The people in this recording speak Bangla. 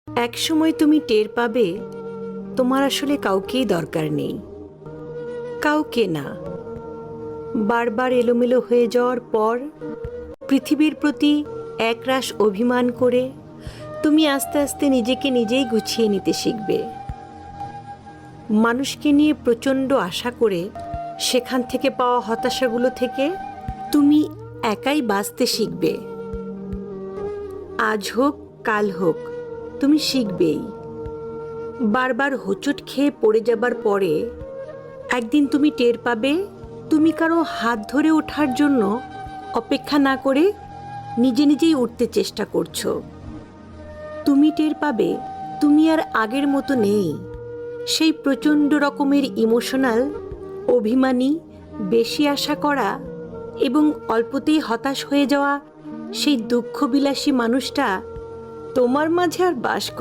একসময় তুমি টের পাবে তোমার আসলে কাউকেই দরকার নেই, কাউকে না। বারবার এলোমেলো হয়ে যাওয়ার পর পৃথিবীর প্রতি একরাশ অভিমান করে তুমি আস্তে আস্তে নিজেকে নিজেই গুছিয়ে নিতে শিখবে। মানুষকে নিয়ে প্রচণ্ড আশা করে সেখান থেকে পাওয়া হতাশাগুলো থেকে তুমি একাই বাঁচতে শিখবে। আজ হোক কাল হোক তুমি শিখবেই। বারবার হোঁচট খেয়ে পড়ে যাবার পরে একদিন তুমি টের পাবে তুমি কারো হাত ধরে ওঠার জন্য অপেক্ষা না করে নিজে নিজেই উঠতে চেষ্টা করছো। তুমি টের পাবে তুমি আর আগের মতো নেই। সেই প্রচণ্ড রকমের ইমোশনাল, অভিমানী, বেশি আশা করা এবং অল্পতেই হতাশ হয়ে যাওয়া সেই দুঃখবিলাসী মানুষটা তোমার মাঝে আর বাস করে।